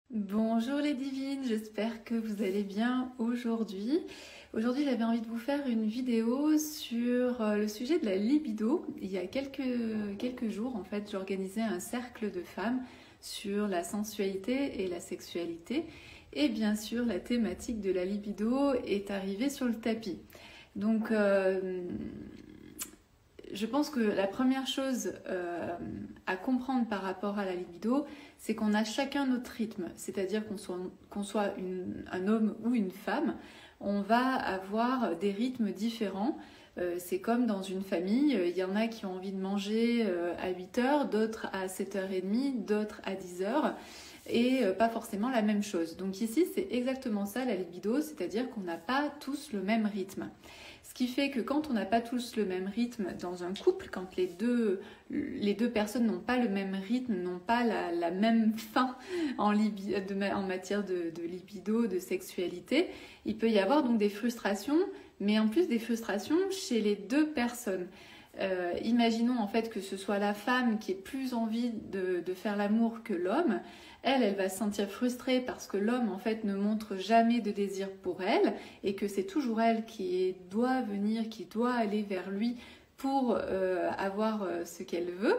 Bonjour les divines, j'espère que vous allez bien aujourd'hui. Aujourd'hui, j'avais envie de vous faire une vidéo sur le sujet de la libido. Il y a quelques jours, en fait, j'organisais un cercle de femmes sur la sensualité et la sexualité. Et bien sûr, la thématique de la libido est arrivée sur le tapis. Donc, je pense que la première chose à comprendre par rapport à la libido, c'est qu'on a chacun notre rythme. C'est-à-dire qu'on soit un homme ou une femme, on va avoir des rythmes différents. C'est comme dans une famille, il y en a qui ont envie de manger à 8 heures, d'autres à 7h30, d'autres à 10 heures, et pas forcément la même chose. Donc ici, c'est exactement ça la libido, c'est-à-dire qu'on n'a pas tous le même rythme. Ce qui fait que quand on n'a pas tous le même rythme dans un couple, quand les deux personnes n'ont pas le même rythme, n'ont pas la même faim en matière de libido, de sexualité, il peut y avoir donc des frustrations, mais en plus des frustrations chez les deux personnes. Imaginons en fait que ce soit la femme qui ait plus envie de faire l'amour que l'homme. Elle va se sentir frustrée parce que l'homme en fait ne montre jamais de désir pour elle et que c'est toujours elle qui doit venir, qui doit aller vers lui pour avoir ce qu'elle veut.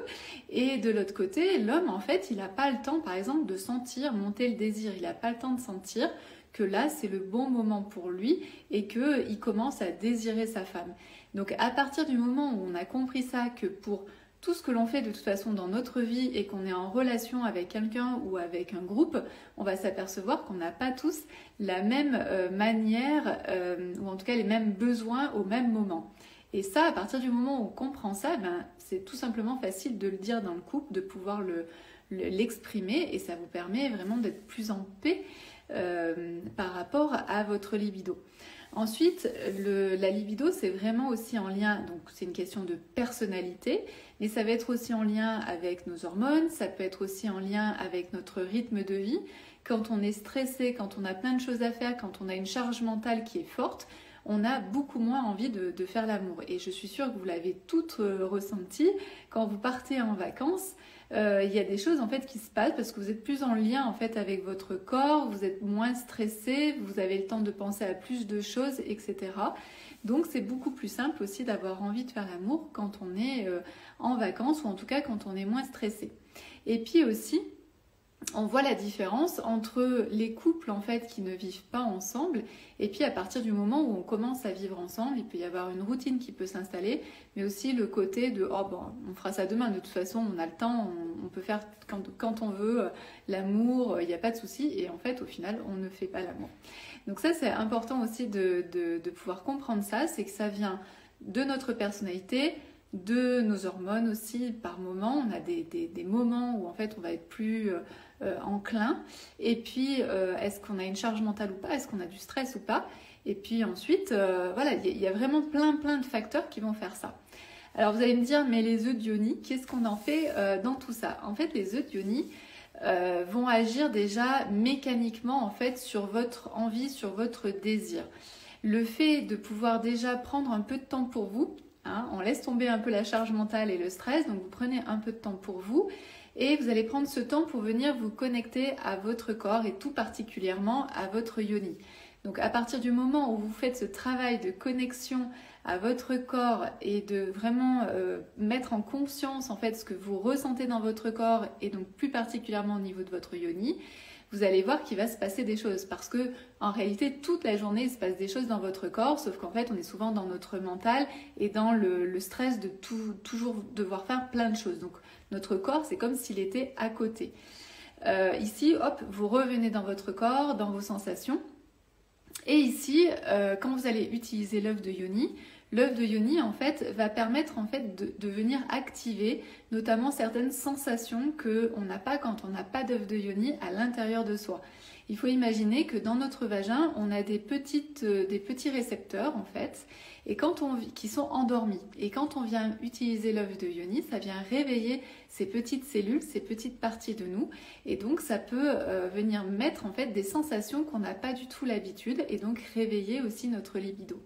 Et de l'autre côté, l'homme en fait, il n'a pas le temps par exemple de sentir monter le désir, il n'a pas le temps de sentir que là c'est le bon moment pour lui et qu'il commence à désirer sa femme. Donc à partir du moment où on a compris ça, que pour tout ce que l'on fait de toute façon dans notre vie et qu'on est en relation avec quelqu'un ou avec un groupe, on va s'apercevoir qu'on n'a pas tous la même manière ou en tout cas les mêmes besoins au même moment. Et ça, à partir du moment où on comprend ça, c'est tout simplement facile de le dire dans le couple, de pouvoir l'exprimer et ça vous permet vraiment d'être plus en paix par rapport à votre libido. Ensuite, la libido, c'est vraiment aussi en lien, donc c'est une question de personnalité, mais ça va être aussi en lien avec nos hormones, ça peut être aussi en lien avec notre rythme de vie. Quand on est stressé, quand on a plein de choses à faire, quand on a une charge mentale qui est forte, on a beaucoup moins envie de faire l'amour. Et je suis sûre que vous l'avez toutes ressenti quand vous partez en vacances. Il y a des choses en fait qui se passent parce que vous êtes plus en lien en fait avec votre corps, vous êtes moins stressé, vous avez le temps de penser à plus de choses, etc. Donc c'est beaucoup plus simple aussi d'avoir envie de faire l'amour quand on est en vacances ou en tout cas quand on est moins stressé. Et puis aussi, on voit la différence entre les couples en fait qui ne vivent pas ensemble et puis à partir du moment où on commence à vivre ensemble, il peut y avoir une routine qui peut s'installer, mais aussi le côté de oh bon, on fera ça demain, de toute façon on a le temps, on peut faire quand on veut l'amour, il n'y a pas de souci, et en fait au final on ne fait pas l'amour. Donc ça c'est important aussi de pouvoir comprendre ça, c'est que ça vient de notre personnalité, de nos hormones aussi. Par moment on a des moments où en fait on va être plus enclin, et puis est-ce qu'on a une charge mentale ou pas, est-ce qu'on a du stress ou pas, et puis ensuite voilà, il y a vraiment plein de facteurs qui vont faire ça. Alors vous allez me dire, mais les œufs d'Ioni, qu'est-ce qu'on en fait dans tout ça? En fait les œufs d'Ioni vont agir déjà mécaniquement en fait sur votre envie, sur votre désir. Le fait de pouvoir déjà prendre un peu de temps pour vous, hein, on laisse tomber un peu la charge mentale et le stress, donc vous prenez un peu de temps pour vous et vous allez prendre ce temps pour venir vous connecter à votre corps et tout particulièrement à votre yoni. Donc à partir du moment où vous faites ce travail de connexion à votre corps et de vraiment mettre en conscience en fait ce que vous ressentez dans votre corps et donc plus particulièrement au niveau de votre yoni, vous allez voir qu'il va se passer des choses parce que en réalité toute la journée il se passe des choses dans votre corps, sauf qu'en fait on est souvent dans notre mental et dans le stress de toujours devoir faire plein de choses. Donc notre corps c'est comme s'il était à côté. Ici hop, vous revenez dans votre corps, dans vos sensations. Et ici, quand vous allez utiliser l'œuf de Yoni en fait va permettre en fait de venir activer notamment certaines sensations qu'on n'a pas quand on n'a pas d'œuf de Yoni à l'intérieur de soi. Il faut imaginer que dans notre vagin, on a des petits récepteurs en fait, et qui sont endormis. Et quand on vient utiliser l'œuf de Yoni, ça vient réveiller ces petites cellules, ces petites parties de nous, et donc ça peut venir mettre en fait des sensations qu'on n'a pas du tout l'habitude, et donc réveiller aussi notre libido.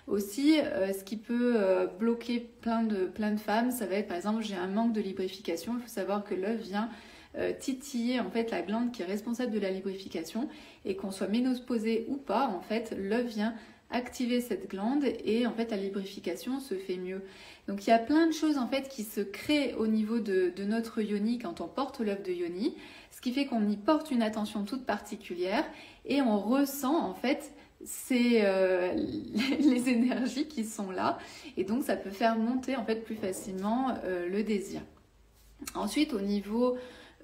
Aussi, ce qui peut bloquer plein de femmes, ça va être par exemple j'ai un manque de lubrification. Il faut savoir que l'œuf vient titiller en fait la glande qui est responsable de la lubrification, et qu'on soit ménopausé ou pas, en fait, l'œuf vient activer cette glande et en fait la lubrification se fait mieux. Donc il y a plein de choses en fait qui se créent au niveau de notre yoni quand on porte l'œuf de yoni, ce qui fait qu'on y porte une attention toute particulière et on ressent en fait les énergies qui sont là, et donc ça peut faire monter en fait plus facilement le désir. Ensuite, au niveau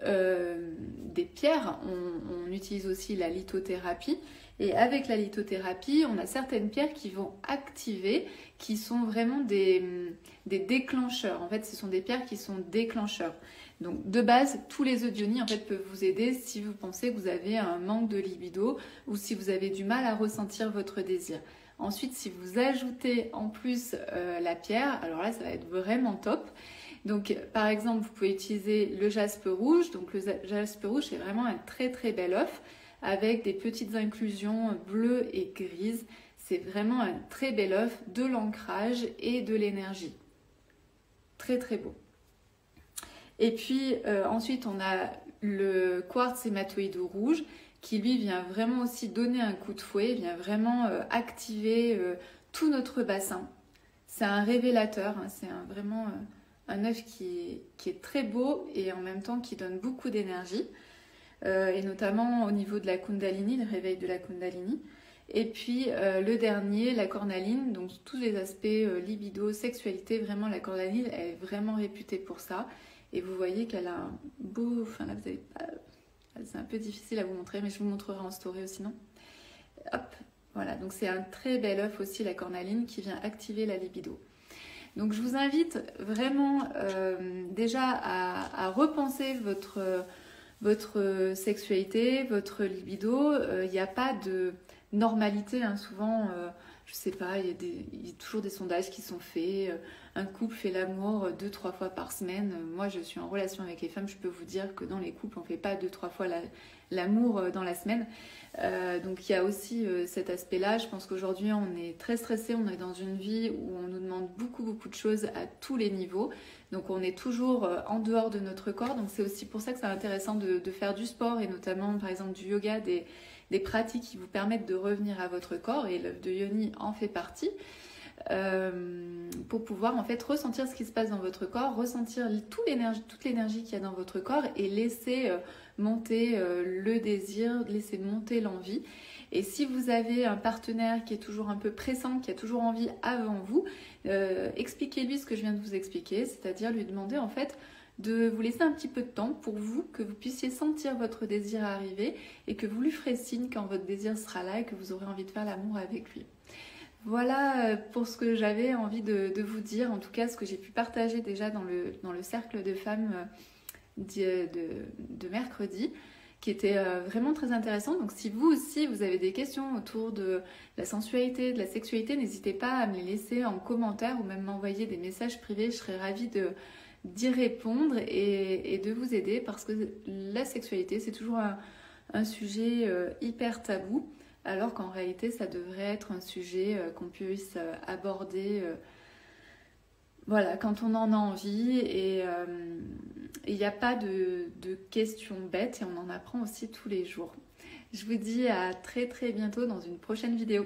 des pierres, on utilise aussi la lithothérapie, et avec la lithothérapie, on a certaines pierres qui vont activer, qui sont vraiment des déclencheurs. En fait, ce sont des pierres qui sont déclencheurs. Donc, de base, tous les œufs de yoni en fait peuvent vous aider si vous pensez que vous avez un manque de libido ou si vous avez du mal à ressentir votre désir. Ensuite, si vous ajoutez en plus la pierre, alors là, ça va être vraiment top. Donc, par exemple, vous pouvez utiliser le jaspe rouge. Donc, le jaspe rouge, c'est vraiment un très très bel œuf avec des petites inclusions bleues et grises. C'est vraiment un très bel œuf, de l'ancrage et de l'énergie. Très très beau. Et puis ensuite, on a le quartz hématoïde rouge qui lui vient vraiment aussi donner un coup de fouet, vient vraiment activer tout notre bassin. C'est un révélateur, hein, c'est vraiment un œuf qui est très beau et en même temps qui donne beaucoup d'énergie, et notamment au niveau de la Kundalini, le réveil de la Kundalini. Et puis le dernier, la cornaline, donc tous les aspects libido, sexualité, vraiment la cornaline, elle est vraiment réputée pour ça. Et vous voyez qu'elle a un beau... Enfin là, vous avez pas... C'est un peu difficile à vous montrer, mais je vous montrerai en story aussi, non ? Hop, voilà. Donc c'est un très bel œuf aussi, la cornaline, qui vient activer la libido. Donc je vous invite vraiment déjà à repenser votre sexualité, votre libido. Il n'y a pas de normalité, hein. Souvent, je sais pas, il y a toujours des sondages qui sont faits. Un couple fait l'amour 2-3 fois par semaine. Moi, je suis en relation avec les femmes, je peux vous dire que dans les couples, on ne fait pas 2-3 fois l'amour dans la semaine. Donc il y a aussi cet aspect-là. Je pense qu'aujourd'hui, on est très stressé, on est dans une vie où on nous demande beaucoup de choses à tous les niveaux. Donc on est toujours en dehors de notre corps. Donc c'est aussi pour ça que c'est intéressant de faire du sport, et notamment par exemple du yoga, des pratiques qui vous permettent de revenir à votre corps, et l'œuf de yoni en fait partie. Pour pouvoir en fait ressentir ce qui se passe dans votre corps, ressentir toute l'énergie qu'il y a dans votre corps, et laisser monter le désir, laisser monter l'envie. Et si vous avez un partenaire qui est toujours un peu pressant, qui a toujours envie avant vous, expliquez-lui ce que je viens de vous expliquer, c'est-à-dire lui demander en fait de vous laisser un petit peu de temps pour vous, que vous puissiez sentir votre désir arriver, et que vous lui ferez signe quand votre désir sera là et que vous aurez envie de faire l'amour avec lui. Voilà pour ce que j'avais envie de vous dire, en tout cas ce que j'ai pu partager déjà dans le cercle de femmes de mercredi, qui était vraiment très intéressant. Donc si vous aussi vous avez des questions autour de la sensualité, de la sexualité, n'hésitez pas à me les laisser en commentaire ou même m'envoyer des messages privés. Je serais ravie d'y répondre et de vous aider, parce que la sexualité c'est toujours un sujet hyper tabou, alors qu'en réalité ça devrait être un sujet qu'on puisse aborder voilà, quand on en a envie, et il n'y a pas de questions bêtes, et on en apprend aussi tous les jours. Je vous dis à très très bientôt dans une prochaine vidéo.